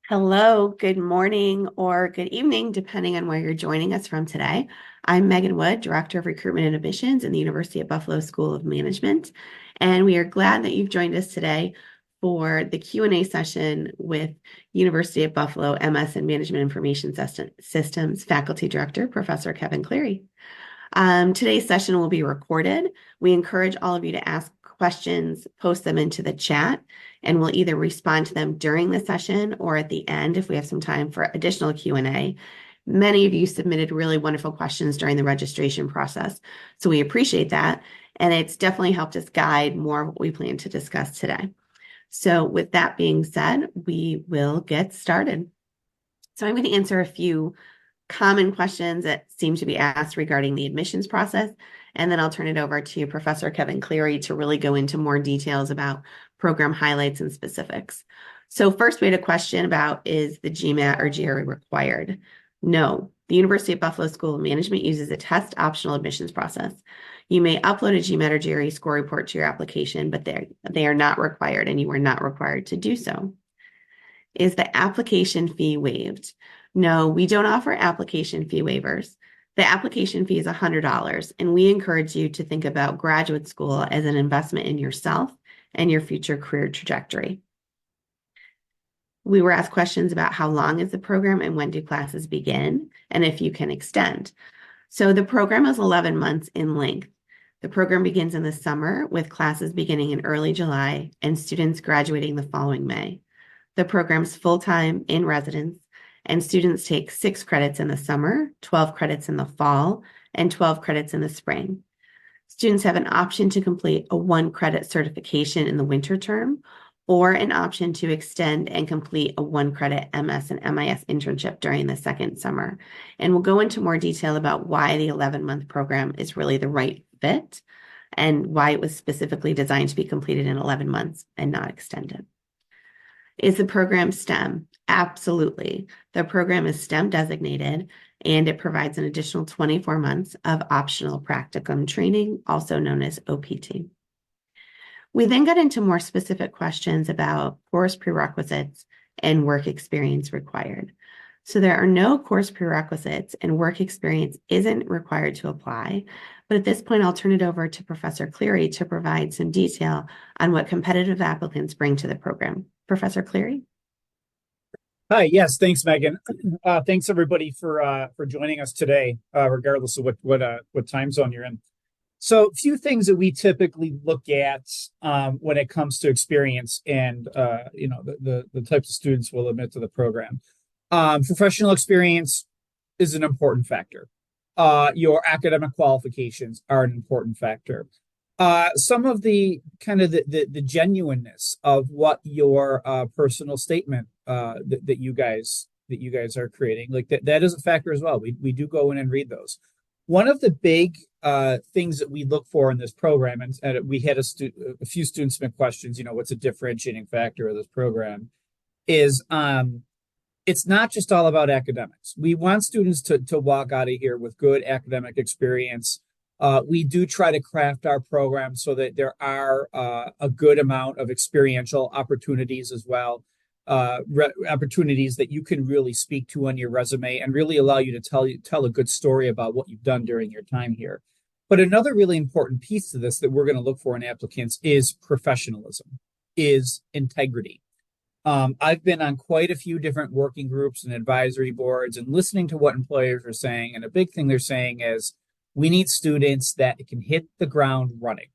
Hello, good morning or good evening, depending on where you're joining us from today. I'm Meghan Wood, Director of Recruitment and Admissions in the University of Buffalo School of Management, and we are glad that you've joined us today for the Q&A session with University of Buffalo MS and Management Information Systems Faculty Director, Professor Kevin Cleary. Today's session will be recorded. We encourage all of you to ask questions, post them into the chat, and we'll either respond to them during the session or at the end if we have some time for additional Q&A. Many of you submitted really wonderful questions during the registration process, so we appreciate that, and it's definitely helped us guide more of what we plan to discuss today. So with that being said, we will get started. So I'm going to answer a few common questions that seem to be asked regarding the admissions process, and then I'll turn it over to Professor Kevin Cleary to really go into more details about program highlights and specifics. So first we had a question about, is the GMAT or GRE required? No, the University of Buffalo School of Management uses a test optional admissions process. You may upload a GMAT or GRE score report to your application, but they are not required, and you are not required to do so. Is the application fee waived? No, we don't offer application fee waivers. The application fee is $100, and we encourage you to think about graduate school as an investment in yourself and your future career trajectory. We were asked questions about how long is the program and when do classes begin, and if you can extend. So the program is 11 months in length. The program begins in the summer with classes beginning in early July and students graduating the following May. The program's full-time in residence, and students take 6 credits in the summer, 12 credits in the fall, and 12 credits in the spring. Students have an option to complete a 1-credit certification in the winter term, or an option to extend and complete a 1-credit MS and MIS internship during the second summer. And we'll go into more detail about why the 11-month program is really the right fit and why it was specifically designed to be completed in 11 months and not extended. Is the program STEM? Absolutely. The program is STEM designated, and it provides an additional 24 months of optional practicum training, also known as OPT. We then got into more specific questions about course prerequisites and work experience required. So there are no course prerequisites, and work experience isn't required to apply. But at this point, I'll turn it over to Professor Cleary to provide some detail on what competitive applicants bring to the program. Professor Cleary? Hi, yes, thanks, Megan. Thanks everybody for joining us today, regardless of what time zone you're in. So, a few things that we typically look at when it comes to experience and the types of students we'll admit to the program. Professional experience is an important factor. Your academic qualifications are an important factor. Some of the kind of the genuineness of what your personal statement that you guys are creating, like that is a factor as well. We do go in and read those. One of the big things that we look for in this program, and we had a few students submit questions, what's a differentiating factor of this program, is it's not just all about academics. We want students to walk out of here with good academic experience. We do try to craft our program so that there are a good amount of experiential opportunities as well, opportunities that you can really speak to on your resume and really allow you to tell a good story about what you've done during your time here. But another really important piece to this that we're going to look for in applicants is professionalism, is integrity. I've been on quite a few different working groups and advisory boards and listening to what employers are saying. And a big thing they're saying is, we need students that can hit the ground running.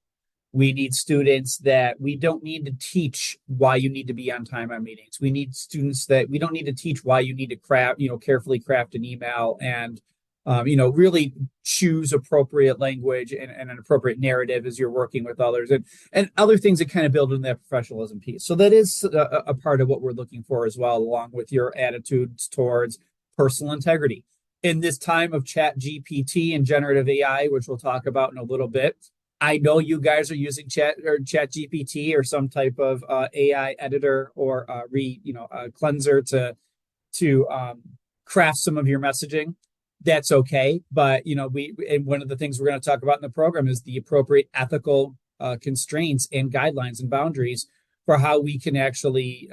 We need students that we don't need to teach why you need to be on time on meetings. We need students that we don't need to teach why you need to carefully craft an email and, really choose appropriate language and an appropriate narrative as you're working with others and other things that kind of build in that professionalism piece. So that is a part of what we're looking for as well, along with your attitudes towards personal integrity. In this time of Chat GPT and generative AI, which we'll talk about in a little bit, I know you guys are using Chat GPT or some type of AI editor or cleanser to craft some of your messaging. That's okay, but and one of the things we're going to talk about in the program is the appropriate ethical constraints and guidelines and boundaries for how we can actually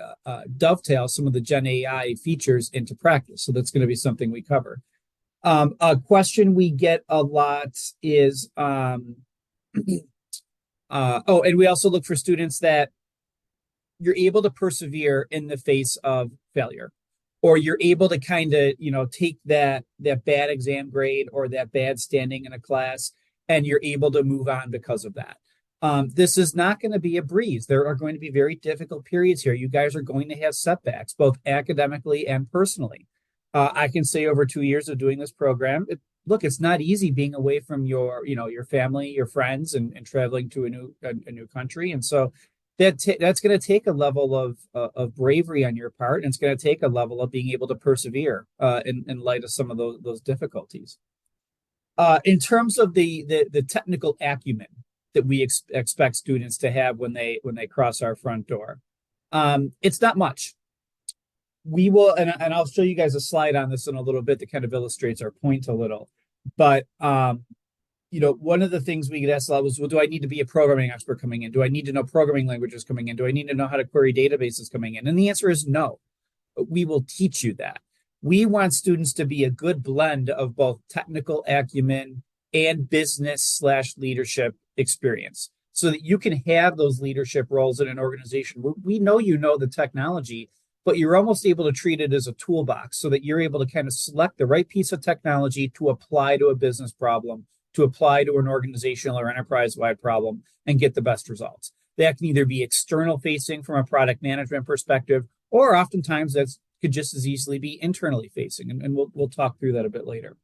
dovetail some of the Gen AI features into practice. So that's going to be something we cover. A question we get a lot is, and we also look for students that you're able to persevere in the face of failure, or you're able to kind of, take that bad exam grade or that bad standing in a class, and you're able to move on because of that. This is not going to be a breeze. There are going to be very difficult periods here. You guys are going to have setbacks, both academically and personally. I can say over 2 years of doing this program, look, it's not easy being away from your family, your friends, and traveling to a new country. And so that's going to take a level of bravery on your part, and it's going to take a level of being able to persevere in light of some of those difficulties. In terms of the technical acumen that we expect students to have when they cross our front door, it's not much. We will, and I'll show you guys a slide on this in a little bit that kind of illustrates our point a little. But one of the things we get asked a lot was, well, do I need to be a programming expert coming in? Do I need to know programming languages coming in? Do I need to know how to query databases coming in? And the answer is no. We will teach you that. We want students to be a good blend of both technical acumen and business/leadership experience, so that you can have those leadership roles in an organization. We know the technology, but you're almost able to treat it as a toolbox, so that you're able to kind of select the right piece of technology to apply to a business problem, to apply to an organizational or enterprise-wide problem, and get the best results. That can either be external facing from a product management perspective, or oftentimes that could just as easily be internally facing. And we'll talk through that a bit later.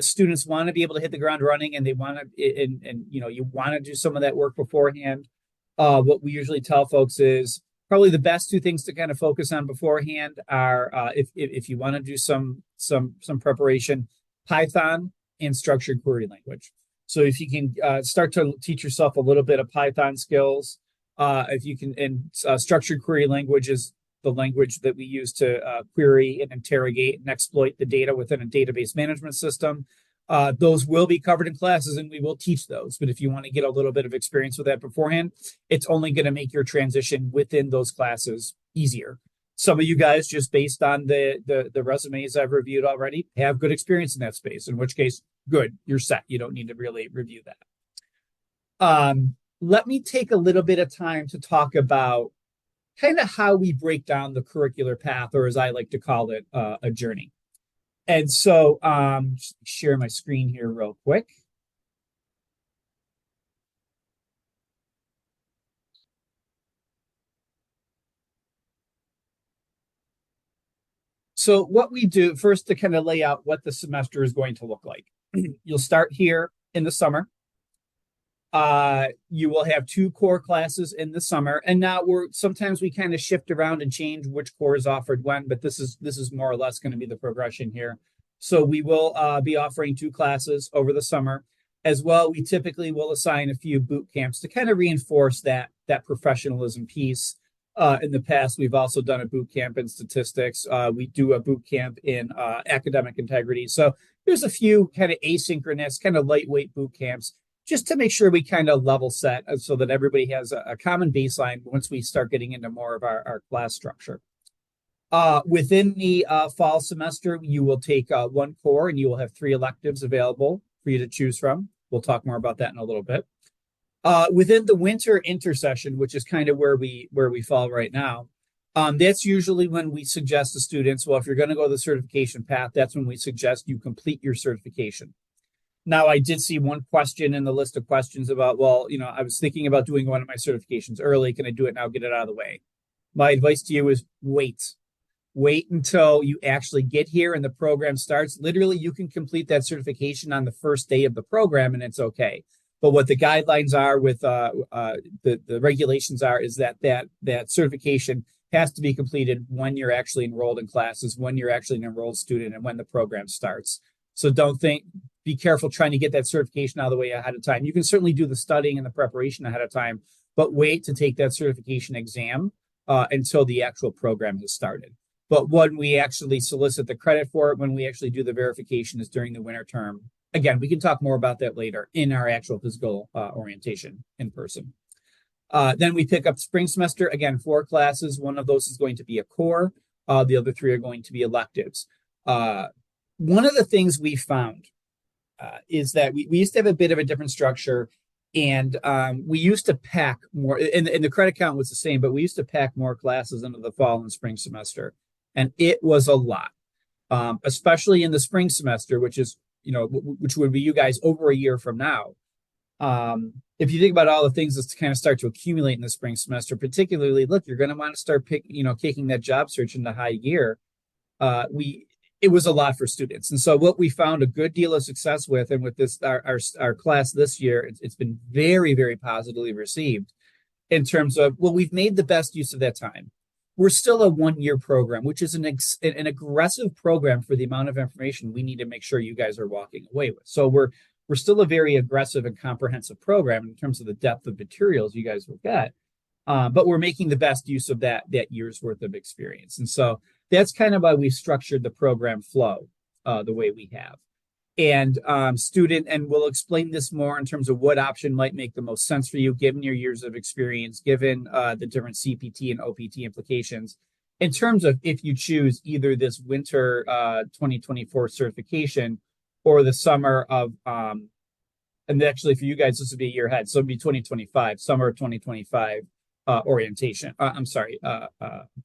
Students want to be able to hit the ground running, and they want to, and you want to do some of that work beforehand. What we usually tell folks is, probably the best two things to kind of focus on beforehand are, if you want to do some preparation, Python and structured query language. So if you can start to teach yourself a little bit of Python skills, if you can, and structured query language is the language that we use to query and interrogate and exploit the data within a database management system. Those will be covered in classes, and we will teach those. But if you want to get a little bit of experience with that beforehand, it's only going to make your transition within those classes easier. Some of you guys, just based on the resumes I've reviewed already, have good experience in that space, in which case, good, you're set. You don't need to really review that. Let me take a little bit of time to talk about kind of how we break down the curricular path, or as I like to call it, a journey. And so, just share my screen here real quick. So what we do first, to kind of lay out what the semester is going to look like. You'll start here in the summer. You will have 2 core classes in the summer, and now sometimes we kind of shift around and change which core is offered when, but this is more or less going to be the progression here. So we will be offering 2 classes over the summer as well. We typically will assign a few boot camps to kind of reinforce that professionalism piece. In the past, we've also done a boot camp in statistics. We do a boot camp in academic integrity. So there's a few kind of asynchronous, kind of lightweight boot camps, just to make sure we kind of level set so that everybody has a common baseline once we start getting into more of our class structure. Within the fall semester, you will take 1 core, and you will have 3 electives available for you to choose from. We'll talk more about that in a little bit. Within the winter intersession, which is kind of where we fall right now, that's usually when we suggest to students, well, if you're going to go the certification path, that's when we suggest you complete your certification. Now, I did see one question in the list of questions about, well, I was thinking about doing one of my certifications early. Can I do it now? Get it out of the way. My advice to you is wait. Wait until you actually get here and the program starts. Literally, you can complete that certification on the first day of the program, and it's okay. But what the guidelines are with the regulations are that certification has to be completed when you're actually enrolled in classes, when you're actually an enrolled student, and when the program starts. So be careful trying to get that certification out of the way ahead of time. You can certainly do the studying and the preparation ahead of time, but wait to take that certification exam until the actual program has started. But when we actually solicit the credit for it, when we actually do the verification, is during the winter term. Again, we can talk more about that later in our actual physical orientation in person. Then we pick up spring semester, again, 4 classes. One of those is going to be a core. The other 3 are going to be electives. One of the things we found is that we used to have a bit of a different structure, and we used to pack more, and the credit count was the same, but we used to pack more classes into the fall and spring semester, and it was a lot, especially in the spring semester, which is, which would be you guys over a year from now. If you think about all the things that kind of start to accumulate in the spring semester, particularly, look, you're going to want to start kicking that job search into high gear. It was a lot for students. And so what we found a good deal of success with, and with this, our class this year, it's been very, very positively received in terms of, well, we've made the best use of that time. We're still a 1-year program, which is an aggressive program for the amount of information we need to make sure you guys are walking away with. So we're still a very aggressive and comprehensive program in terms of the depth of materials you guys will get. But we're making the best use of that year's worth of experience. And so that's kind of why we structured the program flow the way we have. And and we'll explain this more in terms of what option might make the most sense for you, given your years of experience, given the different CPT and OPT implications, in terms of if you choose either this winter 2024 certification or the summer of, and actually for you guys, this would be a year ahead. So it'd be 2025, summer of 2025 orientation.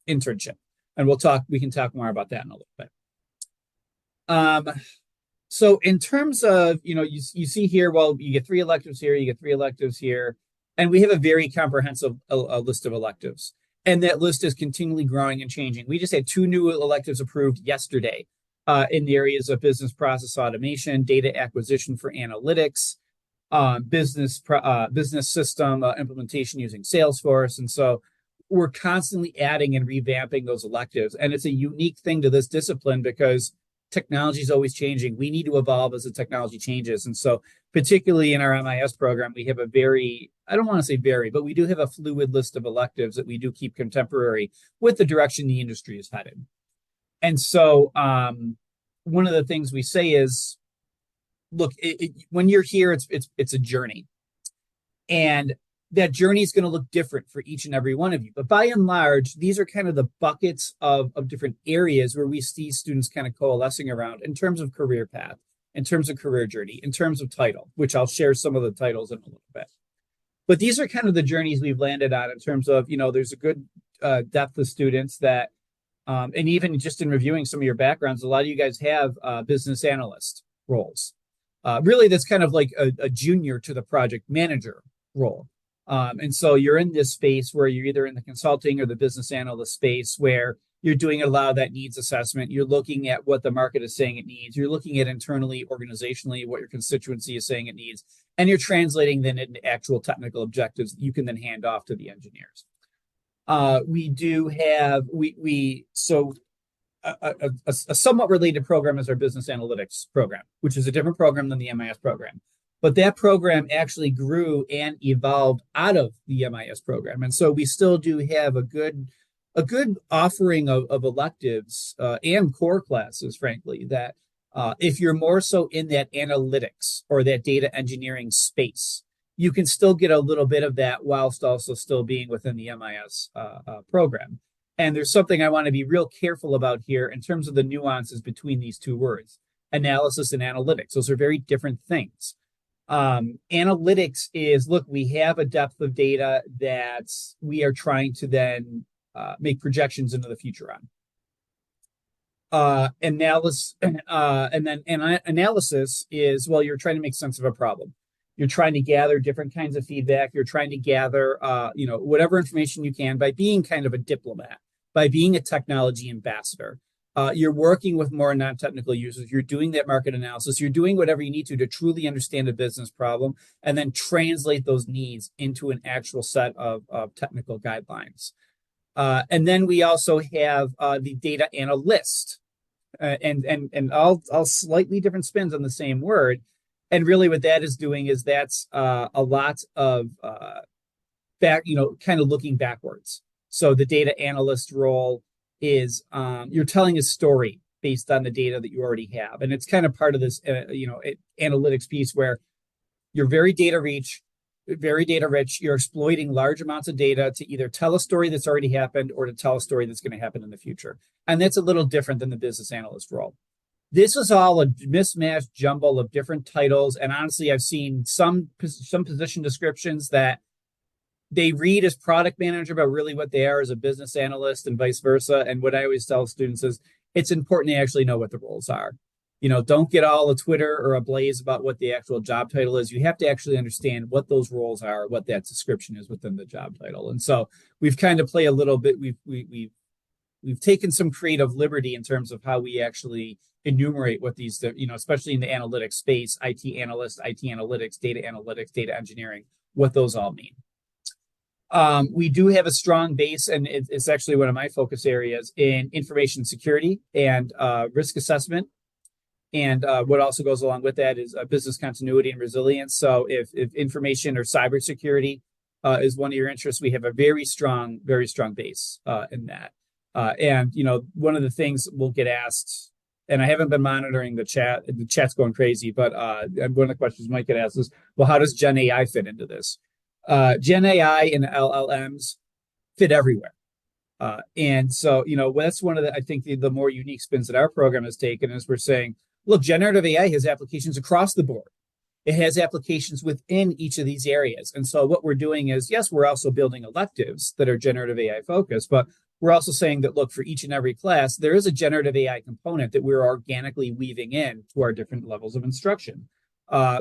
Internship. And we can talk more about that in a little bit. So in terms of, you see here, well, you get 3 electives here, you get 3 electives here, and we have a very comprehensive list of electives. And that list is continually growing and changing. We just had 2 new electives approved yesterday in the areas of business process automation, data acquisition for analytics, business system implementation using Salesforce. And so we're constantly adding and revamping those electives. And it's a unique thing to this discipline because technology is always changing. We need to evolve as the technology changes. And so particularly in our MIS program, we have a very, I don't want to say very, but we do have a fluid list of electives that we do keep contemporary with the direction the industry is headed. And so one of the things we say is, look, when you're here, it's a journey. And that journey is going to look different for each and every one of you. But by and large, these are kind of the buckets of different areas where we see students kind of coalescing around in terms of career path, in terms of career journey, in terms of title, which I'll share some of the titles in a little bit. But these are kind of the journeys we've landed on in terms of, there's a good depth of students that, and even just in reviewing some of your backgrounds, a lot of you guys have business analyst roles. Really, that's kind of like a junior to the project manager role. And so you're in this space where you're either in the consulting or the business analyst space where you're doing a lot of that needs assessment. You're looking at what the market is saying it needs. You're looking at internally, organizationally, what your constituency is saying it needs. And you're translating then into actual technical objectives that you can then hand off to the engineers. We do have, so a somewhat related program is our business analytics program, which is a different program than the MIS program. But that program actually grew and evolved out of the MIS program. And so we still do have a good offering of electives and core classes, frankly, that if you're more so in that analytics or that data engineering space, you can still get a little bit of that whilst also still being within the MIS program. And there's something I want to be real careful about here in terms of the nuances between these two words, analysis and analytics. Those are very different things. Analytics is, look, we have a depth of data that we are trying to then make projections into the future on. Analysis is, well, you're trying to make sense of a problem. You're trying to gather different kinds of feedback. You're trying to gather, whatever information you can by being kind of a diplomat, by being a technology ambassador. You're working with more non-technical users. You're doing that market analysis. You're doing whatever you need to truly understand a business problem and then translate those needs into an actual set of technical guidelines. And then we also have the data analyst, and all slightly different spins on the same word. And really what that is doing is that's a lot of kind of looking backwards. So the data analyst role is you're telling a story based on the data that you already have. And it's kind of part of this, analytics piece where you're very data rich, very data rich. You're exploiting large amounts of data to either tell a story that's already happened or to tell a story that's going to happen in the future. And that's a little different than the business analyst role. This is all a mismatched jumble of different titles. And honestly, I've seen some position descriptions that they read as product manager, but really what they are is a business analyst and vice versa. And what I always tell students is it's important to actually know what the roles are. Don't get all a Twitter or a blaze about what the actual job title is. You have to actually understand what those roles are, what that description is within the job title. And so we've kind of play a little bit. We've taken some creative liberty in terms of how we actually enumerate what these, especially in the analytics space, IT analyst, IT analytics, data engineering, what those all mean. We do have a strong base, and it's actually one of my focus areas in information security and risk assessment. And what also goes along with that is business continuity and resilience. So if information or cybersecurity is one of your interests, we have a very strong base in that. And one of the things we'll get asked, and I haven't been monitoring the chat. The chat's going crazy, but one of the questions might get asked is, well, how does Gen AI fit into this? Gen AI and LLMs fit everywhere. And so, that's one of I think the more unique spins that our program has taken is we're saying, look, generative AI has applications across the board. It has applications within each of these areas. And so what we're doing is, yes, we're also building electives that are generative AI focused, but we're also saying that, look, for each and every class, there is a generative AI component that we're organically weaving in to our different levels of instruction.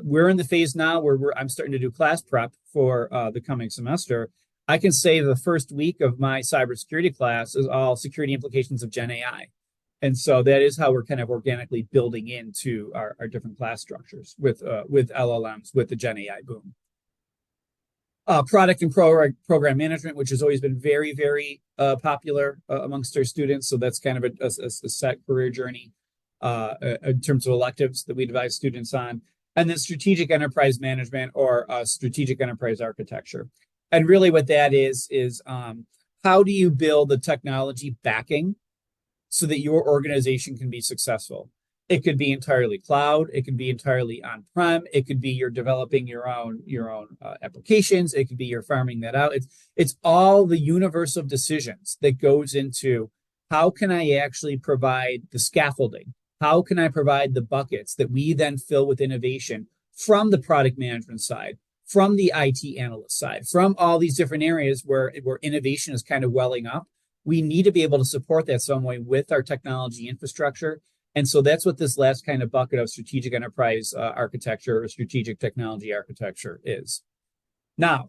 We're in the phase now where I'm starting to do class prep for the coming semester. I can say the first week of my cybersecurity class is all security implications of Gen AI. And so that is how we're kind of organically building into our different class structures with LLMs, with the Gen AI boom. Product and program management, which has always been very, very popular amongst our students. So that's kind of a set career journey in terms of electives that we advise students on. And then strategic enterprise management or strategic enterprise architecture. And really what that is how do you build the technology backing so that your organization can be successful? It could be entirely cloud. It could be entirely on-prem. It could be you're developing your own applications. It could be you're farming that out. It's all the universe of decisions that goes into how can I actually provide the scaffolding? How can I provide the buckets that we then fill with innovation from the product management side, from the IT analyst side, from all these different areas where innovation is kind of welling up? We need to be able to support that some way with our technology infrastructure. And so that's what this last kind of bucket of strategic enterprise architecture or strategic technology architecture is. Now,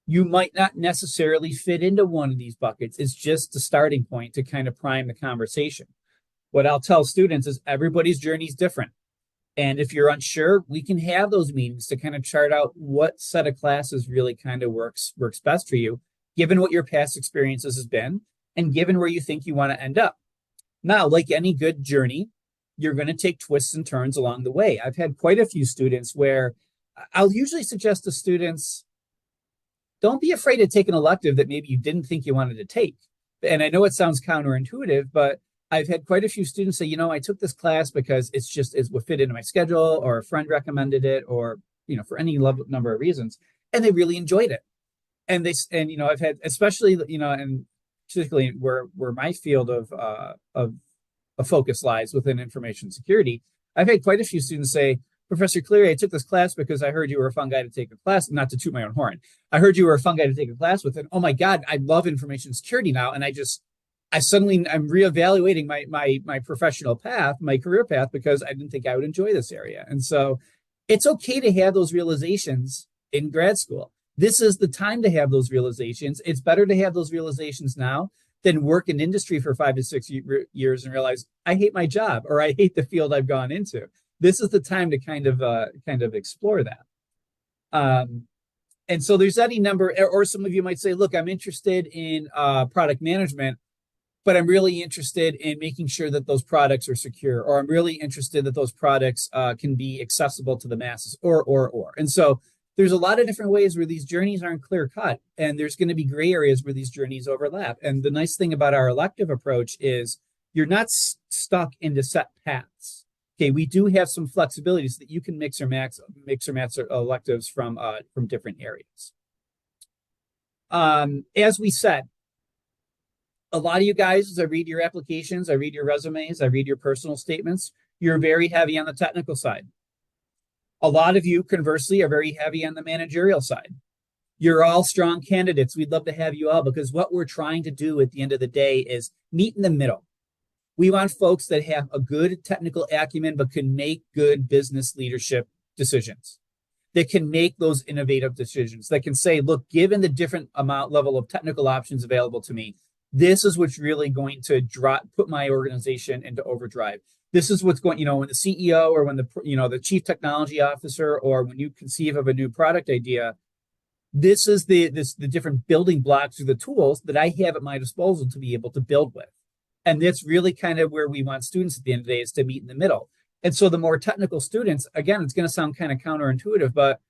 you might not necessarily fit into one of these buckets. It's just a starting point to kind of prime the conversation. What I'll tell students is everybody's journey is different. And if you're unsure, we can have those meetings to kind of chart out what set of classes really kind of works best for you, given what your past experiences has been and given where you think you want to end up. Now, like any good journey, you're going to take twists and turns along the way. I've had quite a few students where I'll usually suggest to students, don't be afraid to take an elective that maybe you didn't think you wanted to take. And I know it sounds counterintuitive, but I've had quite a few students say, I took this class because it would fit into my schedule, or a friend recommended it, or, for any number of reasons, and they really enjoyed it. And I've had, especially, and particularly where my field of focus lies within information security, I've had quite a few students say, Professor Cleary, I took this class because I heard you were a fun guy to take a class, not to toot my own horn. I heard you were a fun guy to take a class with, and oh my God, I love information security now. And I'm reevaluating my professional path, my career path, because I didn't think I would enjoy this area. And so it's okay to have those realizations in grad school. This is the time to have those realizations. It's better to have those realizations now than work in industry for 5 to 6 years and realize I hate my job or I hate the field I've gone into. This is the time to kind of explore that. And so there's any number, or some of you might say, look, I'm interested in product management, but I'm really interested in making sure that those products are secure, or I'm really interested that those products can be accessible to the masses, or. And so there's a lot of different ways where these journeys aren't clear cut, and there's going to be gray areas where these journeys overlap. And the nice thing about our elective approach is you're not stuck into set paths. Okay, we do have some flexibility so that you can mix or match electives from different areas. As we said, a lot of you guys, as I read your applications, I read your resumes, I read your personal statements, you're very heavy on the technical side. A lot of you, conversely, are very heavy on the managerial side. You're all strong candidates. We'd love to have you all because what we're trying to do at the end of the day is meet in the middle. We want folks that have a good technical acumen but can make good business leadership decisions. That can make those innovative decisions. That can say, look, given the different level of technical options available to me, this is what's really going to put my organization into overdrive. This is what's going, when the CEO or when the chief technology officer or when you conceive of a new product idea, this is the different building blocks or the tools that I have at my disposal to be able to build with. And that's really kind of where we want students at the end of the day is to meet in the middle. And so the more technical students, again, it's going to sound kind of counterintuitive, but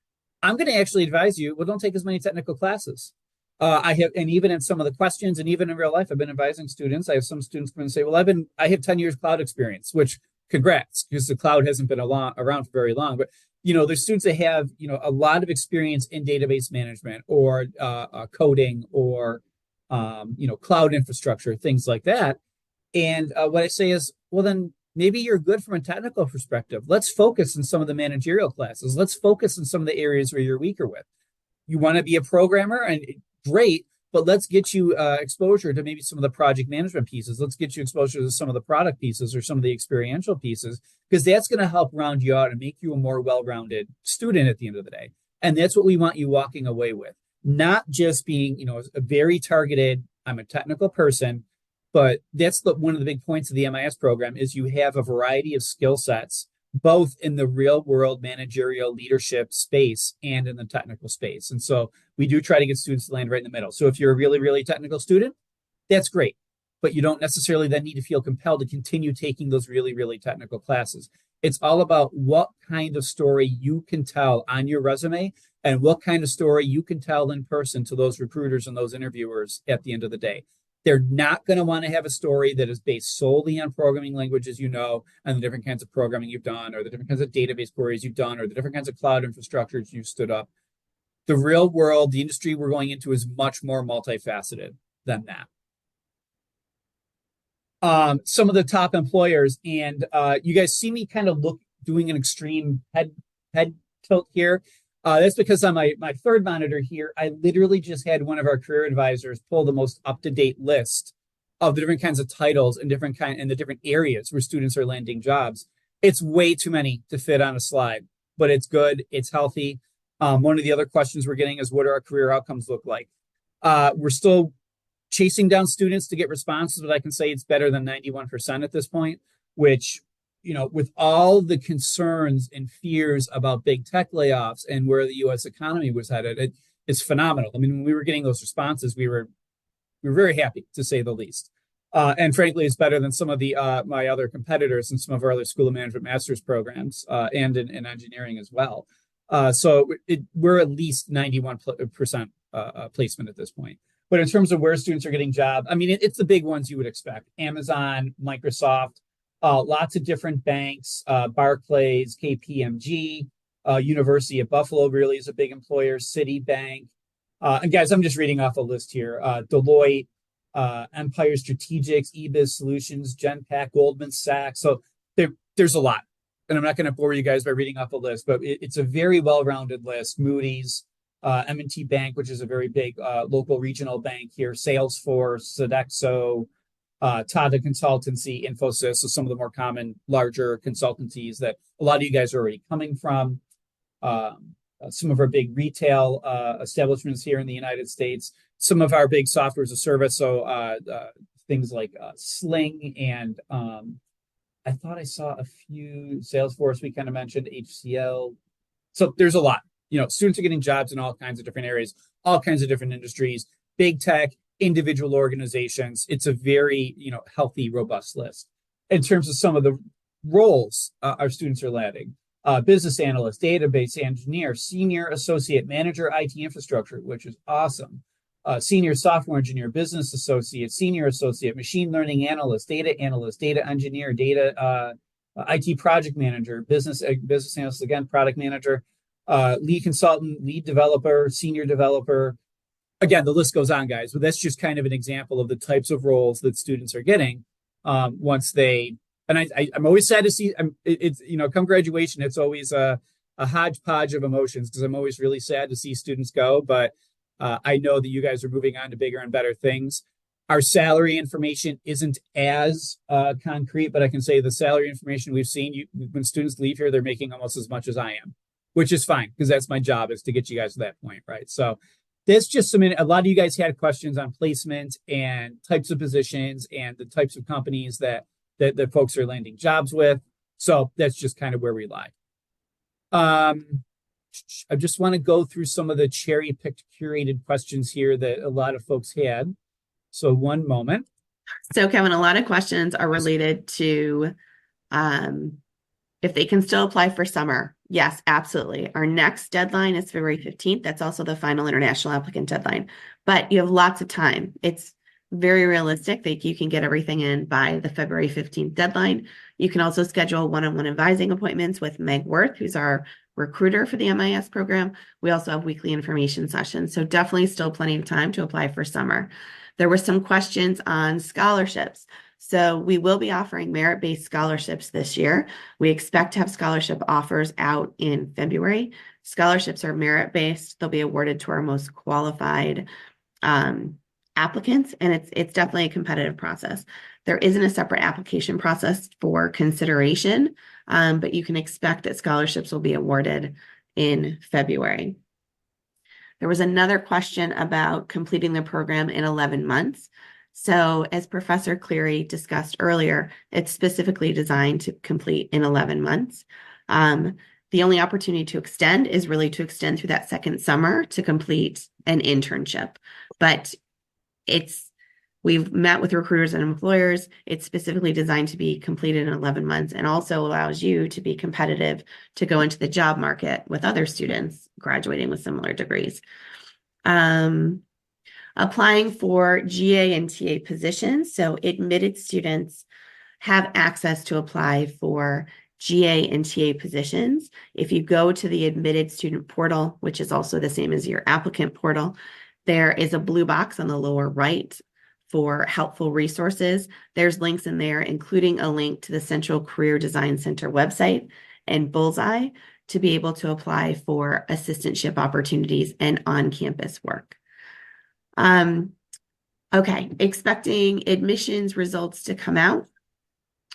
I'm going to actually advise you, well, don't take as many technical classes. And even in some of the questions and even in real life, I've been advising students. I have some students come and say, well, I have 10 years cloud experience, which congrats, because the cloud hasn't been around for very long. But, there's students that have, a lot of experience in database management or coding or, cloud infrastructure, things like that. And what I say is, well, then maybe you're good from a technical perspective. Let's focus on some of the managerial classes. Let's focus on some of the areas where you're weaker with. You want to be a programmer, and great, but let's get you exposure to maybe some of the project management pieces. Let's get you exposure to some of the product pieces or some of the experiential pieces, because that's going to help round you out and make you a more well-rounded student at the end of the day. And that's what we want you walking away with, not just being, a very targeted, I'm a technical person. But that's one of the big points of the MIS program is you have a variety of skill sets, both in the real world managerial leadership space and in the technical space. And so we do try to get students to land right in the middle. So if you're a really, really technical student, that's great. But you don't necessarily then need to feel compelled to continue taking those really, really technical classes. It's all about what kind of story you can tell on your resume and what kind of story you can tell in person to those recruiters and those interviewers at the end of the day. They're not going to want to have a story that is based solely on programming languages, and the different kinds of programming you've done, or the different kinds of database queries you've done, or the different kinds of cloud infrastructures you've stood up. The real world, the industry we're going into is much more multifaceted than that. Some of the top employers, and you guys see me kind of doing an extreme head tilt here. That's because on my third monitor here, I literally just had one of our career advisors pull the most up-to-date list of the different kinds of titles and the different areas where students are landing jobs. It's way too many to fit on a slide, but it's good. It's healthy. One of the other questions we're getting is, what do our career outcomes look like? We're still chasing down students to get responses, but I can say it's better than 91% at this point, which, with all the concerns and fears about big tech layoffs and where the U.S. economy was headed, it's phenomenal. I mean, when we were getting those responses, we were very happy, to say the least. And frankly, it's better than some of the my other competitors and some of our other School of Management master's programs and in engineering as well. So we're at least 91% placement at this point. But in terms of where students are getting jobs, I mean, it's the big ones you would expect: Amazon, Microsoft. Lots of different banks, Barclays, KPMG, University of Buffalo really is a big employer, Citibank. And guys, I'm just reading off a list here. Deloitte, Empire Strategics, eBiz Solutions, Genpact, Goldman Sachs. So there's a lot. And I'm not going to bore you guys by reading off a list, but it's a very well-rounded list. Moody's, M&T Bank, which is a very big local regional bank here, Salesforce, Sodexo, Tata Consultancy, Infosys, so some of the more common, larger consultancies that a lot of you guys are already coming from. Some of our big retail establishments here in the United States, some of our big software as a service, so things like Sling and I thought I saw a few Salesforce, we kind of mentioned HCL. So there's a lot. Students are getting jobs in all kinds of different areas, all kinds of different industries, big tech, individual organizations. It's a very, healthy, robust list. In terms of some of the roles our students are landing, business analyst, database engineer, senior associate manager, IT infrastructure, which is awesome. Senior software engineer, business associate, senior associate, machine learning analyst, data engineer, data IT project manager, business analyst, again, product manager, lead consultant, lead developer, senior developer. Again, the list goes on, guys, but that's just kind of an example of the types of roles that students are getting once they. And I'm always sad to see. It's come graduation, it's always a hodgepodge of emotions because I'm always really sad to see students go. But I know that you guys are moving on to bigger and better things. Our salary information isn't as concrete, but I can say the salary information we've seen, when students leave here, they're making almost as much as I am, which is fine because that's my job, is to get you guys to that point, right? So there's just a lot of you guys had questions on placement and types of positions and the types of companies that folks are landing jobs with. So that's just kind of where we lie. I just want to go through some of the cherry-picked, curated questions here that a lot of folks had. So one moment. So, Kevin, a lot of questions are related to if they can still apply for summer. Yes, absolutely. Our next deadline is February 15th. That's also the final international applicant deadline. But you have lots of time. It's very realistic that you can get everything in by the February 15th deadline. You can also schedule one-on-one advising appointments with Meg Worth, who's our recruiter for the MIS program. We also have weekly information sessions. So definitely still plenty of time to apply for summer. There were some questions on scholarships. So we will be offering merit-based scholarships this year. We expect to have scholarship offers out in February. Scholarships are merit-based. They'll be awarded to our most qualified applicants, and it's definitely a competitive process. There isn't a separate application process for consideration, but you can expect that scholarships will be awarded in February. There was another question about completing the program in 11 months. So as Professor Cleary discussed earlier, it's specifically designed to complete in 11 months. The only opportunity to extend is really to extend through that second summer to complete an internship. But we've met with recruiters and employers. It's specifically designed to be completed in 11 months and also allows you to be competitive to go into the job market with other students graduating with similar degrees. Applying for GA and TA positions. So admitted students have access to apply for GA and TA positions. If you go to the admitted student portal, which is also the same as your applicant portal, there is a blue box on the lower right for helpful resources. There's links in there, including a link to the Central Career Design Center website and Bullseye to be able to apply for assistantship opportunities and on-campus work. Okay, expecting admissions results to come out.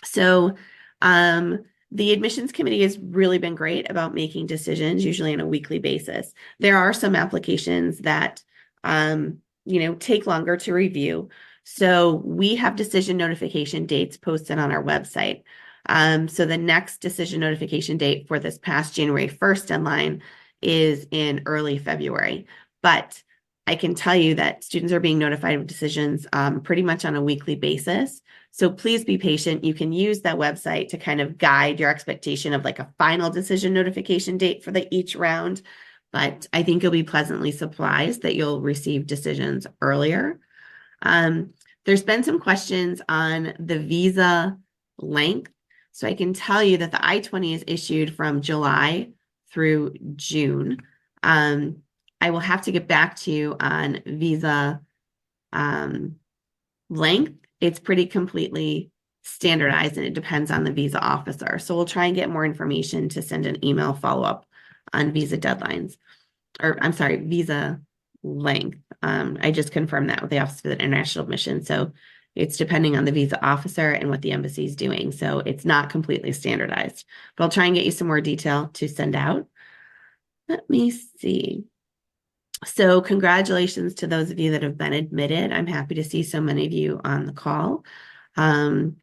So the admissions committee has really been great about making decisions, usually on a weekly basis. There are some applications that take longer to review. So we have decision notification dates posted on our website. So the next decision notification date for this past January 1st deadline is in early February. But I can tell you that students are being notified of decisions pretty much on a weekly basis. So please be patient. You can use that website to kind of guide your expectation of like a final decision notification date for each round. But I think you'll be pleasantly surprised that you'll receive decisions earlier. There's been some questions on the visa length. So I can tell you that the I-20 is issued from July through June. I will have to get back to you on visa length. It's pretty completely standardized and it depends on the visa officer. So we'll try and get more information to send an email follow-up on visa deadlines, or I'm sorry, visa length. I just confirmed that with the Office of International Admission. So it's depending on the visa officer and what the embassy is doing. So it's not completely standardized, but I'll try and get you some more detail to send out. Let me see. So congratulations to those of you that have been admitted. I'm happy to see so many of you on the call. The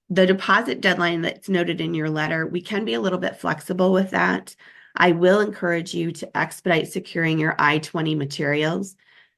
deposit deadline that's noted in your letter, we can be a little bit flexible with that. I will encourage you to expedite securing your I-20 materials.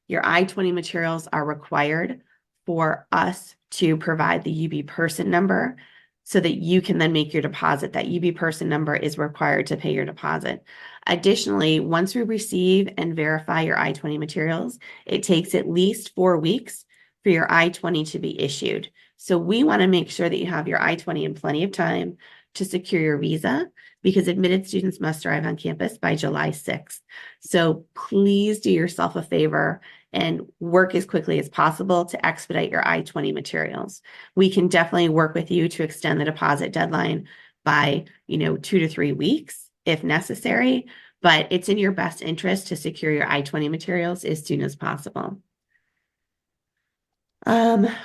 Your I-20 materials are required for us to provide the UB person number so that you can then make your deposit. That UB person number is required to pay your deposit. Additionally, once we receive and verify your I-20 materials, it takes at least 4 weeks for your I-20 to be issued. So we want to make sure that you have your I-20 in plenty of time to secure your visa because admitted students must arrive on campus by July 6th. So please do yourself a favor and work as quickly as possible to expedite your I-20 materials. We can definitely work with you to extend the deposit deadline by, 2 to 3 weeks if necessary, but it's in your best interest to secure your I-20 materials as soon as possible.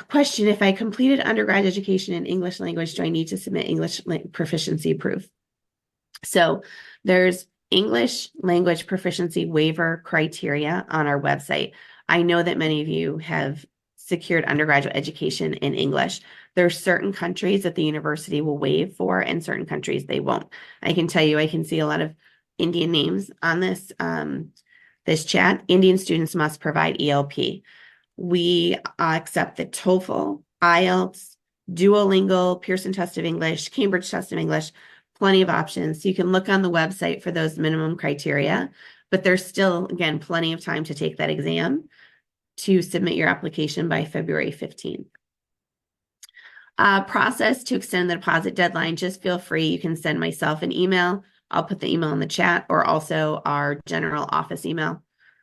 Question, if I completed undergrad education in English language, do I need to submit English proficiency proof? So there's English language proficiency waiver criteria on our website. I know that many of you have secured undergraduate education in English. There are certain countries that the university will waive for and certain countries they won't. I can tell you, I can see a lot of Indian names on this chat. Indian students must provide ELP. We accept the TOEFL, IELTS, Duolingo, Pearson Test of English, Cambridge Test of English, plenty of options. So you can look on the website for those minimum criteria, but there's still, again, plenty of time to take that exam to submit your application by February 15th. Process to extend the deposit deadline, just feel free. You can send myself an email. I'll put the email in the chat, or also our general office email,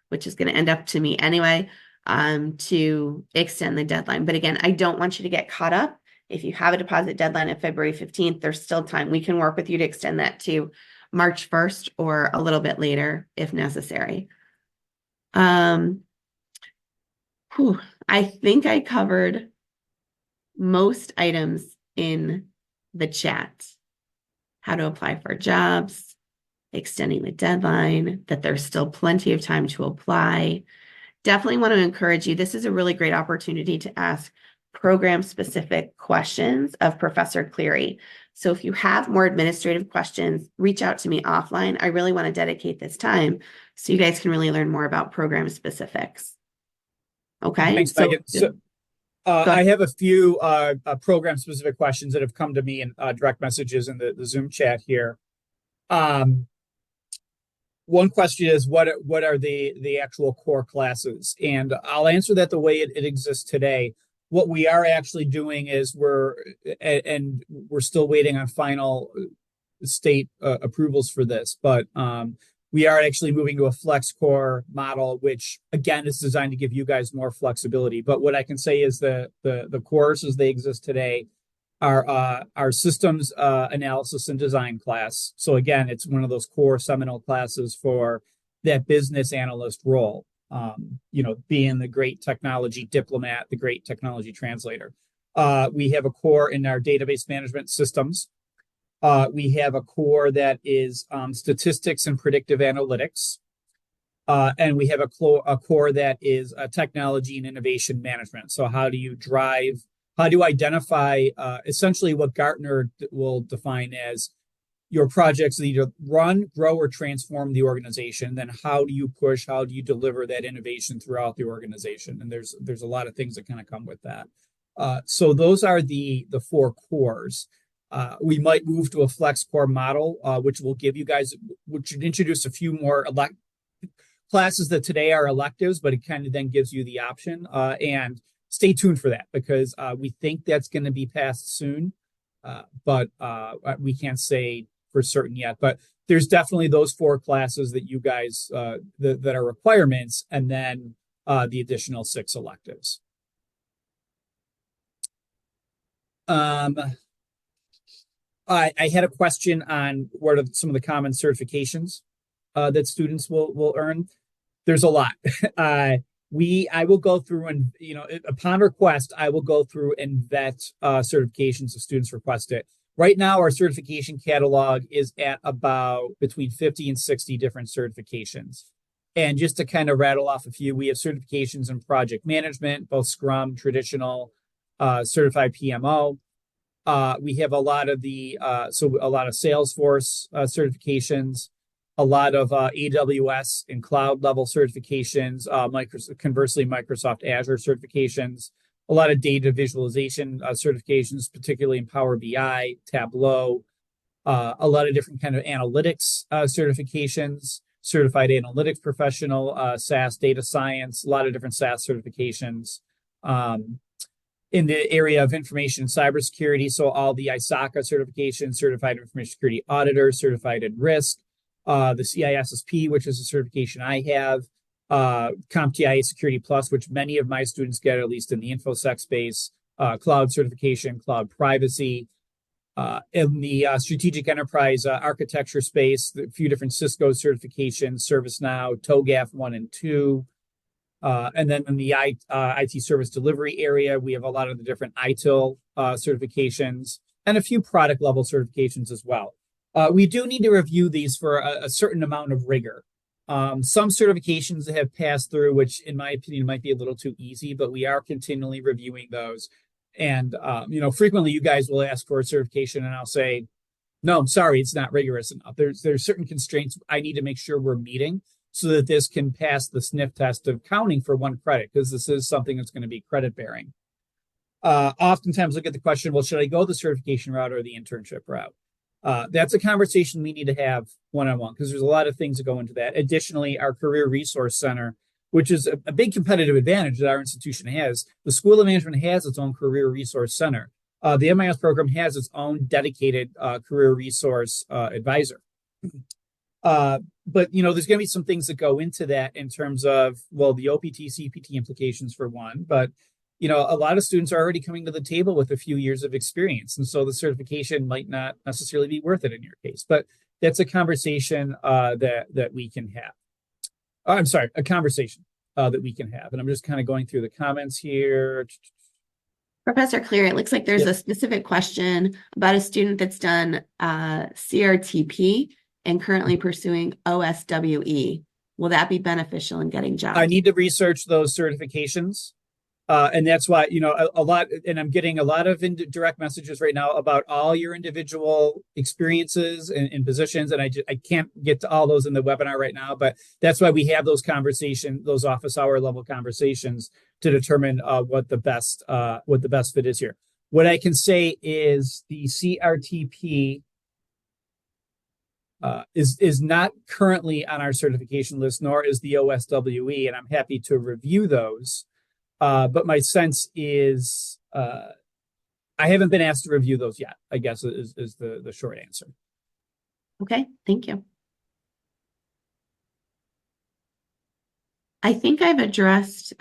which is going to end up to me anyway, to extend the deadline. But again, I don't want you to get caught up. If you have a deposit deadline of February 15th, there's still time. We can work with you to extend that to March 1st or a little bit later if necessary. I think I covered most items in the chat. How to apply for jobs, extending the deadline, that there's still plenty of time to apply. Definitely want to encourage you. This is a really great opportunity to ask program-specific questions of Professor Cleary. So if you have more administrative questions, reach out to me offline. I really want to dedicate this time so you guys can really learn more about program specifics. Okay. Thanks, Megan. So, I have a few program-specific questions that have come to me in direct messages in the Zoom chat here. One question is, what are the actual core classes? And I'll answer that the way it exists today. What we are actually doing is we're still waiting on final state approvals for this, but we are actually moving to a flex core model, which again is designed to give you guys more flexibility. But what I can say is the courses they exist today are our systems analysis and design class. So again, it's one of those core seminal classes for that business analyst role. Being the great technology diplomat, the great technology translator. We have a core in our database management systems. We have a core that is statistics and predictive analytics. And we have a core that is technology and innovation management. So how do you identify essentially what Gartner will define as your projects that either run, grow, or transform the organization? Then how do you deliver that innovation throughout the organization? And there's a lot of things that kind of come with that. So those are the four cores. We might move to a flex core model, which will give you guys, which would introduce a few more classes that today are electives, but it kind of then gives you the option. And stay tuned for that because we think that's going to be passed soon, but we can't say for certain yet. But there's definitely those four classes that you guys that are requirements, and then the additional 6 electives. I had a question on what are some of the common certifications that students will earn. There's a lot. I will go through and, upon request, I will go through and vet certifications if students request it. Right now, our certification catalog is at about between 50 and 60 different certifications. And just to kind of rattle off a few, we have certifications in project management, both Scrum, traditional, certified PMO. We have a lot of a lot of Salesforce certifications, a lot of AWS and cloud level certifications, conversely, Microsoft Azure certifications, a lot of data visualization certifications, particularly in Power BI, Tableau, a lot of different kind of analytics certifications, certified analytics professional, SaaS data science, a lot of different SaaS certifications. in the area of information and cybersecurity. So all the ISACA certifications, Certified Information Security Auditor, Certified in Risk, the CISSP, which is a certification I have, CompTIA Security Plus, which many of my students get, at least in the InfoSec space, cloud certification, cloud privacy, in the strategic enterprise architecture space, a few different Cisco certifications, ServiceNow, TOGAF 1 and 2. And then in the IT service delivery area, we have a lot of the different ITIL certifications and a few product level certifications as well. We do need to review these for a certain amount of rigor. Some certifications that have passed through, which in my opinion might be a little too easy, but we are continually reviewing those. And, frequently you guys will ask for a certification and I'll say, no, I'm sorry, it's not rigorous enough. There's certain constraints I need to make sure we're meeting so that this can pass the sniff test of counting for 1 credit, because this is something that's going to be credit bearing. Oftentimes look at the question, well, should I go the certification route or the internship route? That's a conversation we need to have one-on-one, because there's a lot of things that go into that. Additionally, our Career Resource Center, which is a big competitive advantage that our institution has. The School of Management has its own Career Resource Center. The MIS program has its own dedicated career resource advisor. But, there's going to be some things that go into that in terms of, well, the OPT, CPT implications for one. But, a lot of students are already coming to the table with a few years of experience. And so the certification might not necessarily be worth it in your case. But that's a conversation that we can have. I'm sorry, a conversation that we can have. And I'm just kind of going through the comments here. Professor Cleary, it looks like there's a specific question about a student that's done CRTP and currently pursuing OSWE. Will that be beneficial in getting jobs? I need to research those certifications. And that's why, a lot, and I'm getting a lot of direct messages right now about all your individual experiences and positions. And I can't get to all those in the webinar right now, but that's why we have those conversations, those office hour level conversations to determine what the best fit is here. What I can say is the CRTP is not currently on our certification list, nor is the OSWE, and I'm happy to review those. But my sense is I haven't been asked to review those yet, I guess is the short answer. Okay, thank you. I think I've addressed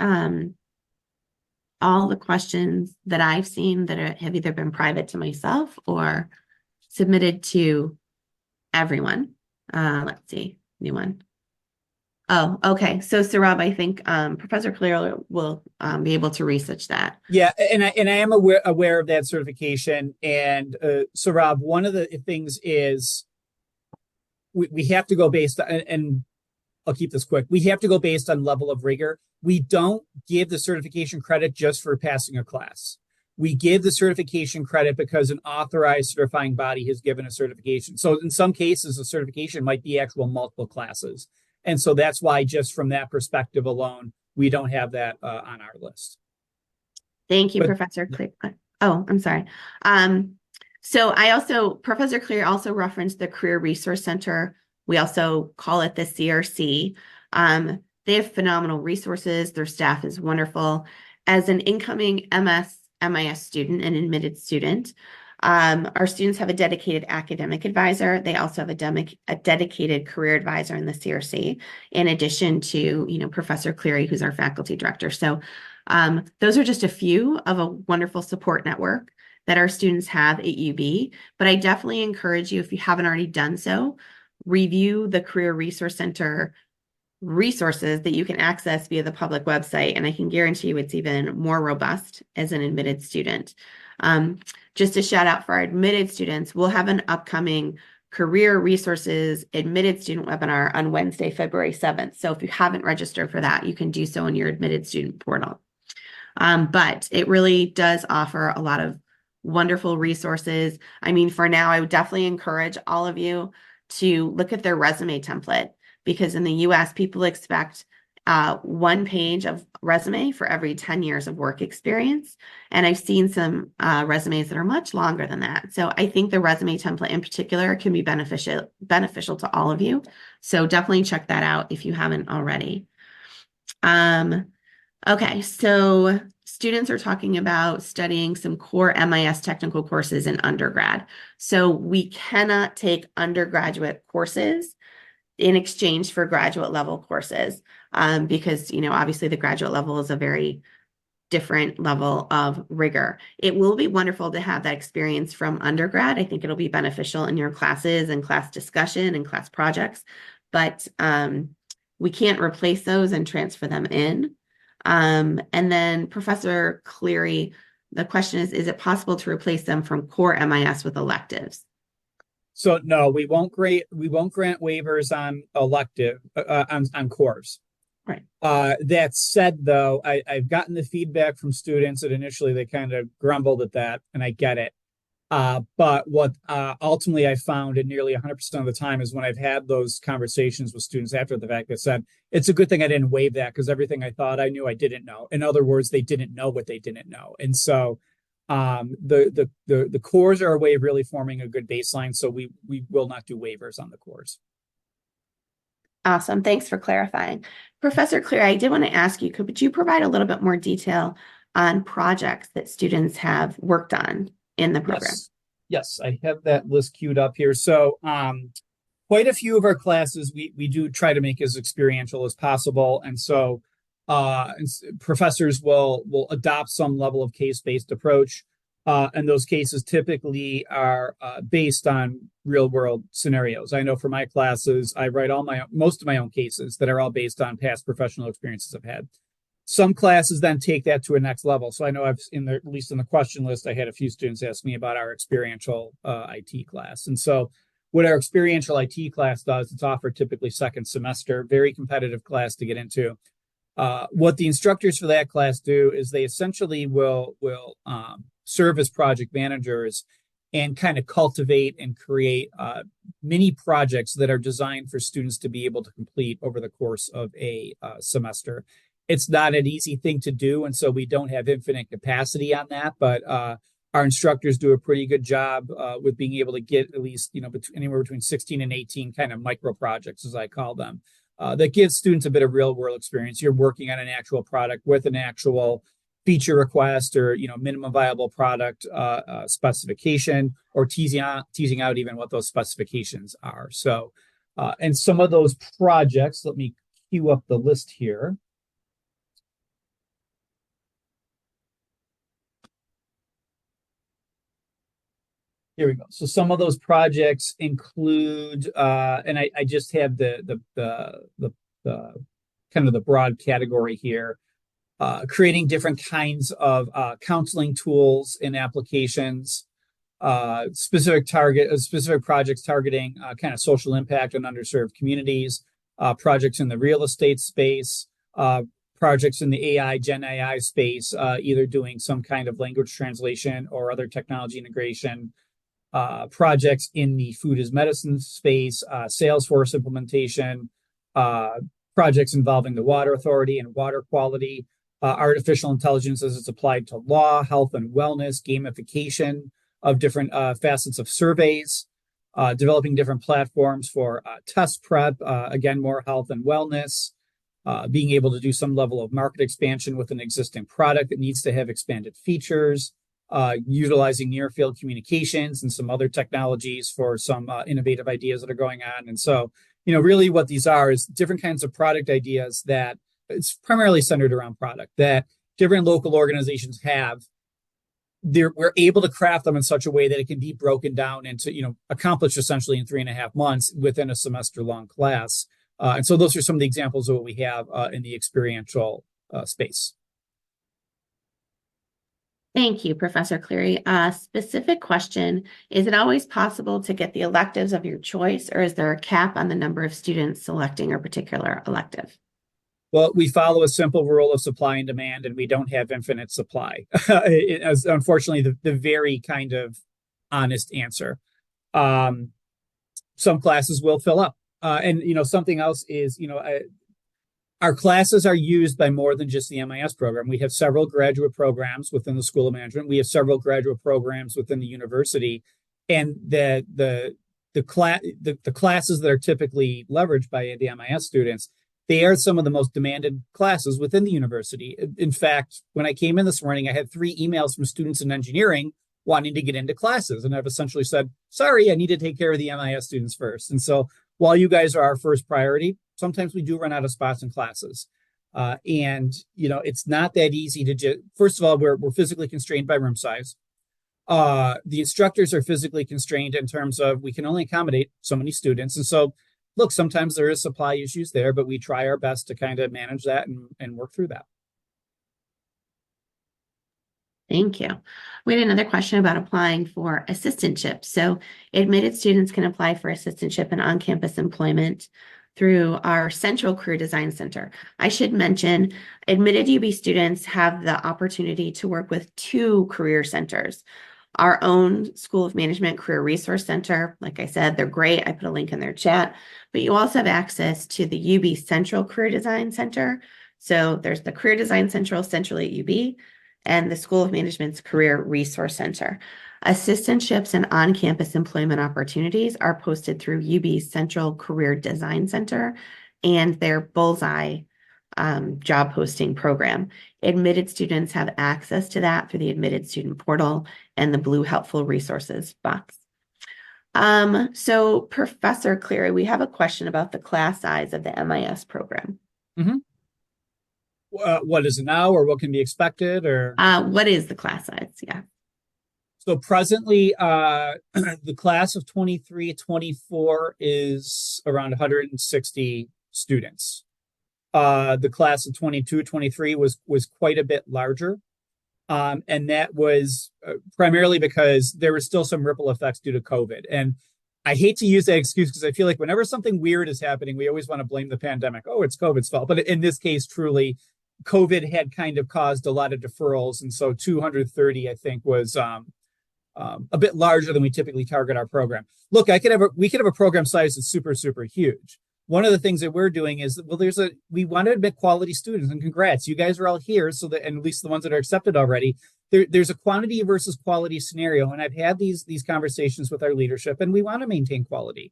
all the questions that I've seen that have either been private to myself or submitted to everyone. Let's see, new one. Oh, okay. So, Saurabh, I think Professor Cleary will be able to research that. Yeah, and I am aware of that certification. And Saurabh, one of the things is we have to go based on, and I'll keep this quick. We have to go based on level of rigor. We don't give the certification credit just for passing a class. We give the certification credit because an authorized certifying body has given a certification. So in some cases, a certification might be actual multiple classes. And so that's why, just from that perspective alone, we don't have that on our list. Thank you, Professor Cleary. Oh, I'm sorry. Professor Cleary also referenced the Career Resource Center. We also call it the CRC. They have phenomenal resources. Their staff is wonderful. As an incoming MIS student, an admitted student, our students have a dedicated academic advisor. They also have a dedicated career advisor in the CRC, in addition to, Professor Cleary, who's our faculty director. So those are just a few of a wonderful support network that our students have at UB. But I definitely encourage you, if you haven't already done so, review the Career Resource Center resources that you can access via the public website. And I can guarantee you it's even more robust as an admitted student. Just a shout out for our admitted students, we'll have an upcoming Career Resources admitted student webinar on Wednesday, February 7th. So if you haven't registered for that, you can do so in your admitted student portal. But it really does offer a lot of wonderful resources. I mean, for now, I would definitely encourage all of you to look at their resume template, because in the US, people expect 1 page of resume for every 10 years of work experience. And I've seen some resumes that are much longer than that. So I think the resume template in particular can be beneficial to all of you. So definitely check that out if you haven't already. Okay, so students are talking about studying some core MIS technical courses in undergrad. So we cannot take undergraduate courses in exchange for graduate level courses, because, obviously the graduate level is a very different level of rigor. It will be wonderful to have that experience from undergrad. I think it'll be beneficial in your classes and class discussion and class projects, but we can't replace those and transfer them in. And then Professor Cleary, the question is it possible to replace them from core MIS with electives? So no, we won't grant waivers on elective on cores. Right. That said, though, I've gotten the feedback from students that initially they kind of grumbled at that, and I get it. But what ultimately I found in nearly 100% of the time is when I've had those conversations with students after the fact that said, it's a good thing I didn't waive that because everything I thought I knew, I didn't know. In other words, they didn't know what they didn't know. And so the cores are a way of really forming a good baseline. So we will not do waivers on the cores. Awesome. Thanks for clarifying. Professor Cleary, I did want to ask you, could you provide a little bit more detail on projects that students have worked on in the program? Yes, I have that list queued up here. So quite a few of our classes we do try to make as experiential as possible. And so professors will adopt some level of case-based approach. And those cases typically are based on real world scenarios. I know for my classes, I write most of my own cases that are all based on past professional experiences I've had. Some classes then take that to a next level. So I know at least in the question list, I had a few students ask me about our experiential IT class. And so what our experiential IT class does, it's offered typically second semester, very competitive class to get into. What the instructors for that class do is they essentially will serve as project managers and kind of cultivate and create mini projects that are designed for students to be able to complete over the course of a semester. It's not an easy thing to do, and so we don't have infinite capacity on that, but our instructors do a pretty good job with being able to get at least anywhere between 16 and 18 kind of micro projects, as I call them, that gives students a bit of real world experience. You're working on an actual product with an actual feature request or minimum viable product specification, or teasing out even what those specifications are. So and some of those projects, let me queue up the list here. Here we go. So some of those projects include, and I just have the kind of the broad category here, creating different kinds of counseling tools and applications, specific projects targeting kind of social impact on underserved communities, projects in the real estate space, projects in the Gen AI space, either doing some kind of language translation or other technology integration, projects in the food as medicine space, Salesforce implementation, projects involving the water authority and water quality, artificial intelligence as it's applied to law, health and wellness, gamification of different facets of surveys, developing different platforms for test prep, again, more health and wellness, being able to do some level of market expansion with an existing product that needs to have expanded features, utilizing near field communications and some other technologies for some innovative ideas that are going on. And so, really what these are is different kinds of product ideas that it's primarily centered around product that different local organizations have. We're able to craft them in such a way that it can be broken down into, accomplished essentially in 3.5 months within a semester long class. And so those are some of the examples of what we have in the experiential space. Thank you, Professor Cleary. Specific question, is it always possible to get the electives of your choice, or is there a cap on the number of students selecting a particular elective? Well, we follow a simple rule of supply and demand, and we don't have infinite supply. As unfortunately, the very kind of honest answer. Some classes will fill up. And something else is, our classes are used by more than just the MIS program. We have several graduate programs within the School of Management. We have several graduate programs within the university, and the classes that are typically leveraged by the MIS students They are some of the most demanded classes within the university. In fact, when I came in this morning, I had 3 emails from students in engineering wanting to get into classes. And I've essentially said, sorry, I need to take care of the MIS students first. And so while you guys are our first priority, sometimes we do run out of spots in classes. And, it's not that easy to just, first of all, we're physically constrained by room size. The instructors are physically constrained in terms of we can only accommodate so many students. And so, look, sometimes there is supply issues there, but we try our best to kind of manage that and work through that. Thank you. We had another question about applying for assistantship. So admitted students can apply for assistantship and on-campus employment through our Central Career Design Center. I should mention, admitted UB students have the opportunity to work with 2 career centers. Our own School of Management Career Resource Center, like I said, they're great. I put a link in their chat, but you also have access to the UB Central Career Design Center. So there's the Career Design Central centrally at UB, and the School of Management's Career Resource Center. Assistantships and on-campus employment opportunities are posted through UB's Central Career Design Center and their Bullseye job posting program. Admitted students have access to that through the Admitted Student Portal and the blue Helpful Resources box. So Professor Cleary, we have a question about the class size of the MIS program. Mm-hmm. What is it now, or what can be expected, or what is the class size? Yeah. So presently, the class of 23-24 is around 160 students. The class of 22-23 was quite a bit larger. And that was primarily because there were still some ripple effects due to COVID. And I hate to use that excuse because I feel like whenever something weird is happening, we always want to blame the pandemic. Oh, it's COVID's fault. But in this case, truly, COVID had kind of caused a lot of deferrals. And so 230, I think, was a bit larger than we typically target our program. Look, we could have a program size that's super, super huge. One of the things that we're doing is, we want to admit quality students, and congrats, you guys are all here, so that, and at least the ones that are accepted already, there's a quantity versus quality scenario, and I've had these conversations with our leadership, and we want to maintain quality.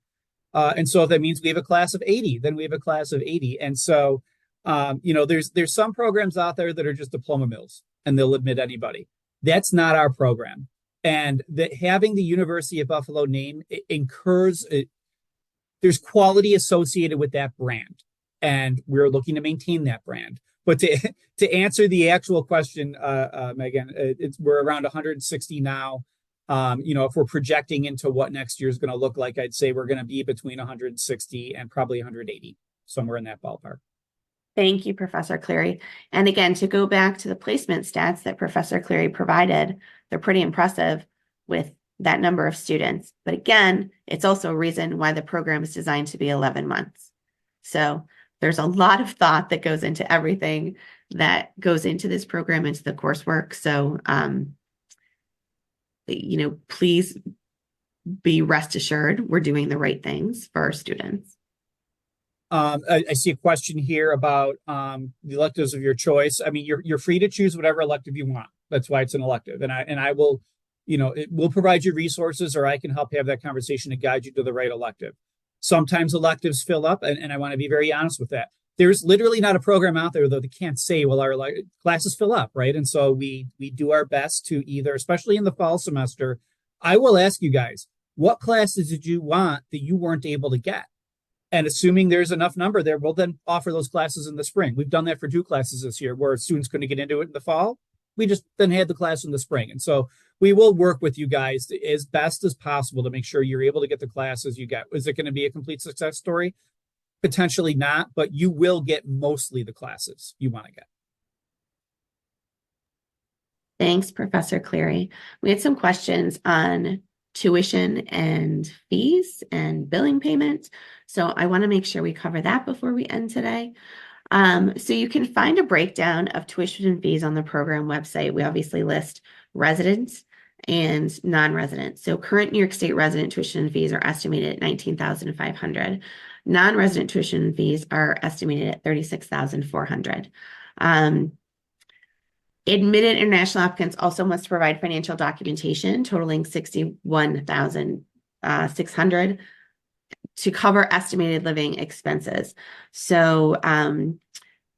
And so if that means we have a class of 80, then we have a class of 80. And so, there's some programs out there that are just diploma mills, and they'll admit anybody. That's not our program. And that having the University of Buffalo name incurs, there's quality associated with that brand, and we're looking to maintain that brand. But to answer the actual question, Megan, we're around 160 now. If we're projecting into what next year is going to look like, I'd say we're going to be between 160 and probably 180, somewhere in that ballpark. Thank you, Professor Cleary. And again, to go back to the placement stats that Professor Cleary provided, they're pretty impressive with that number of students. But again, it's also a reason why the program is designed to be 11 months. So there's a lot of thought that goes into everything that goes into this program, into the coursework. So, please be rest assured we're doing the right things for our students. I see a question here about the electives of your choice. I mean, you're free to choose whatever elective you want. That's why it's an elective. And I will, it will provide you resources, or I can help have that conversation to guide you to the right elective. Sometimes electives fill up, and I want to be very honest with that. There's literally not a program out there, though, that can't say, well, our classes fill up, right? And so we do our best to either, especially in the fall semester, I will ask you guys, what classes did you want that you weren't able to get? And assuming there's enough number there, we'll then offer those classes in the spring. We've done that for 2 classes this year where students couldn't get into it in the fall. We just then had the class in the spring. And so we will work with you guys as best as possible to make sure you're able to get the classes you get. Is it going to be a complete success story? Potentially not, but you will get mostly the classes you want to get. Thanks, Professor Cleary. We had some questions on tuition and fees and billing payments. So I want to make sure we cover that before we end today. So you can find a breakdown of tuition and fees on the program website. We obviously list residents and non-residents. So current New York State resident tuition and fees are estimated at $19,500. Non-resident tuition and fees are estimated at $36,400. Admitted international applicants also must provide financial documentation totaling $61,600. to cover estimated living expenses. So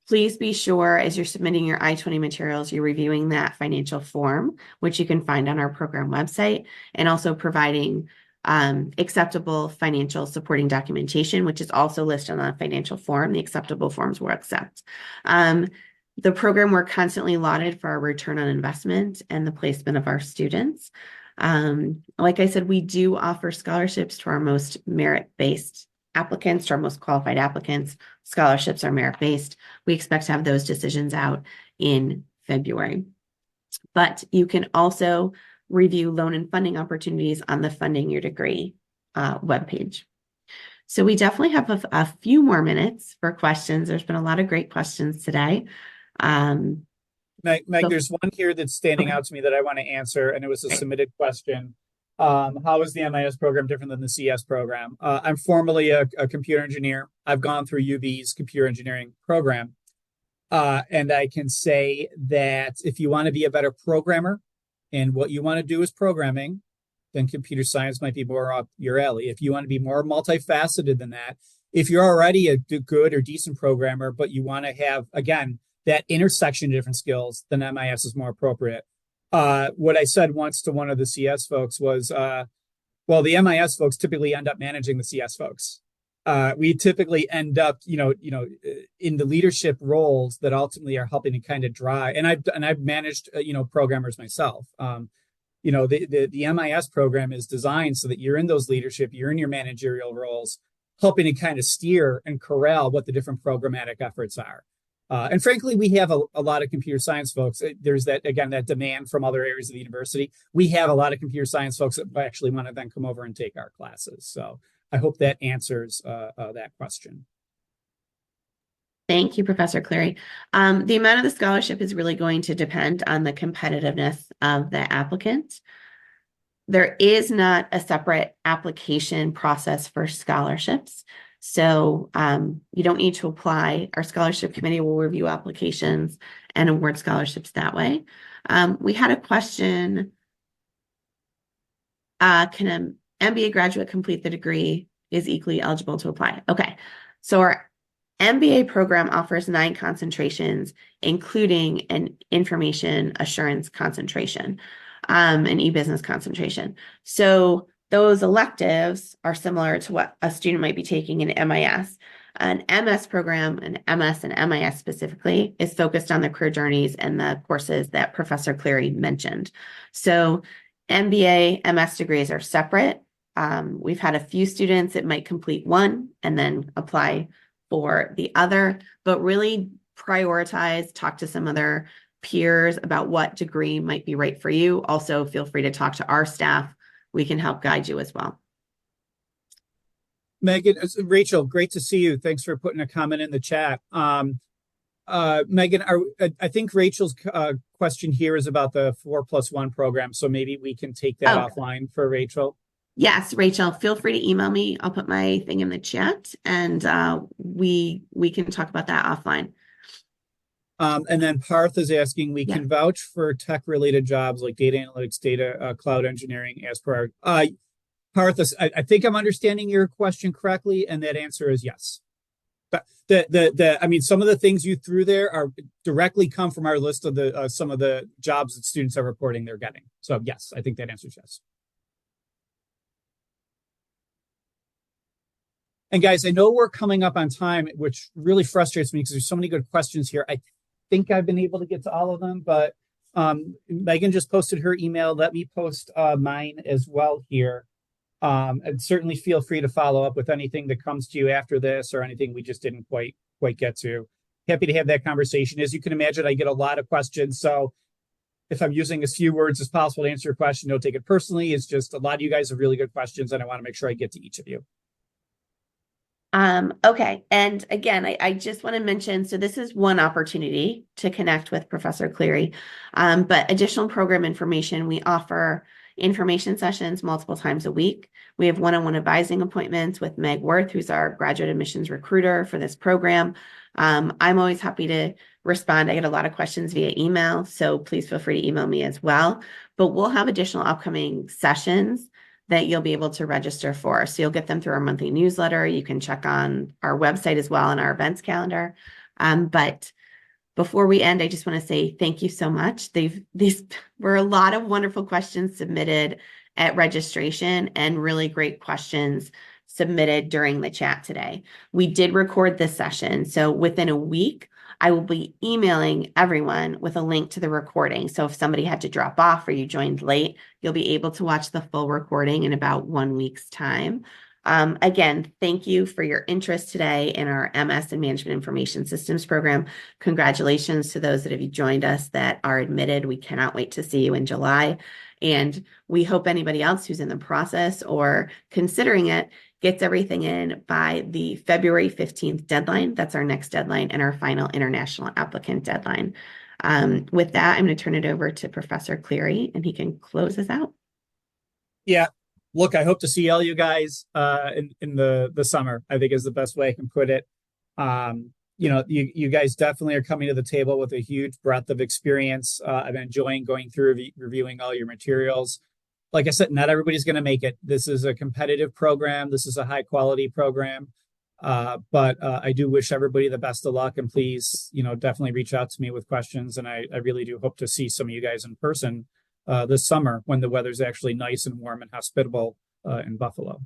please be sure as you're submitting your I-20 materials, you're reviewing that financial form, which you can find on our program website, and also providing acceptable financial supporting documentation, which is also listed on the financial form. The acceptable forms will accept. The program, we're constantly lauded for our return on investment and the placement of our students. Like I said, we do offer scholarships to our most merit-based applicants, to our most qualified applicants. Scholarships are merit-based. We expect to have those decisions out in February. But you can also review loan and funding opportunities on the Funding Your Degree webpage. So we definitely have a few more minutes for questions. There's been a lot of great questions today. Meg, So, there's one here that's standing okay. out to me that I want to answer, and it was a submitted question. How is the MIS program different than the CS program? I'm formerly a computer engineer. I've gone through UV's computer engineering program. And I can say that if you want to be a better programmer and what you want to do is programming, then computer science might be more up your alley. If you want to be more multifaceted than that, if you're already a good or decent programmer, but you want to have, again, that intersection of different skills, then MIS is more appropriate. What I said once to one of the CS folks was, well, the MIS folks typically end up managing the CS folks. We typically end up, in the leadership roles that ultimately are helping to kind of drive. And I've managed, programmers myself. The MIS program is designed so that you're in those leadership, you're in your managerial roles, helping to kind of steer and corral what the different programmatic efforts are. And frankly, we have a lot of computer science folks. There's that demand from other areas of the university. We have a lot of computer science folks that actually want to then come over and take our classes. So I hope that answers that question. Thank you, Professor Cleary. The amount of the scholarship is really going to depend on the competitiveness of the applicant. There is not a separate application process for scholarships. So you don't need to apply. Our scholarship committee will review applications and award scholarships that way. We had a question, can an MBA graduate complete the degree is equally eligible to apply? Okay, so our MBA program offers 9 concentrations, including an information assurance concentration, an e-business concentration. So those electives are similar to what a student might be taking in MIS. An MS program, an MS and MIS specifically, is focused on the career journeys and the courses that Professor Cleary mentioned. So MBA, MS degrees are separate. We've had a few students that might complete one and then apply for the other, but really prioritize, talk to some other peers about what degree might be right for you. Also, feel free to talk to our staff. We can help guide you as well. Megan, Rachel, great to see you. Thanks for putting a comment in the chat. Megan, I think Rachel's question here is about the 4+1 program, so maybe we can take that offline for Rachel. Yes, Rachel, feel free to email me. I'll put my thing in the chat, and we can talk about that offline. And then Parth is asking, we can vouch for tech-related jobs like data analytics, data cloud engineering as per our... Parth, I think I'm understanding your question correctly, and that answer is yes. But some of the things you threw there are directly come from our list of the some of the jobs that students are reporting they're getting. So yes, I think that answers yes. And guys, I know we're coming up on time, which really frustrates me because there's so many good questions here. I think I've been able to get to all of them, but Megan just posted her email. Let me post mine as well here. And certainly feel free to follow up with anything that comes to you after this or anything we just didn't quite get to. Happy to have that conversation. As you can imagine, I get a lot of questions. So if I'm using as few words as possible to answer your question, don't take it personally. It's just a lot of you guys have really good questions, and I want to make sure I get to each of you. Okay. And again, I just want to mention, so this is one opportunity to connect with Professor Cleary, but additional program information, we offer information sessions multiple times a week. We have one-on-one advising appointments with Meg Worth, who's our graduate admissions recruiter for this program. I'm always happy to respond. I get a lot of questions via email, so please feel free to email me as well. But we'll have additional upcoming sessions that you'll be able to register for. So you'll get them through our monthly newsletter. You can check on our website as well and our events calendar. But before we end, I just want to say thank you so much. These were a lot of wonderful questions submitted at registration and really great questions submitted during the chat today. We did record this session, so within a week, I will be emailing everyone with a link to the recording. So if somebody had to drop off or you joined late, you'll be able to watch the full recording in about 1 week's time. Again, thank you for your interest today in our MS and Management Information Systems program. Congratulations to those that have joined us that are admitted. We cannot wait to see you in July. And we hope anybody else who's in the process or considering it gets everything in by the February 15th deadline. That's our next deadline and our final international applicant deadline. With that, I'm going to turn it over to Professor Cleary and he can close us out. Yeah. Look, I hope to see all you guys in the summer, I think is the best way I can put it. You guys definitely are coming to the table with a huge breadth of experience. I'm enjoying going through reviewing all your materials. Like I said, not everybody's going to make it. This is a competitive program. This is a high quality program. But I do wish everybody the best of luck, and please, definitely reach out to me with questions. And I really do hope to see some of you guys in person this summer when the weather's actually nice and warm and hospitable in Buffalo.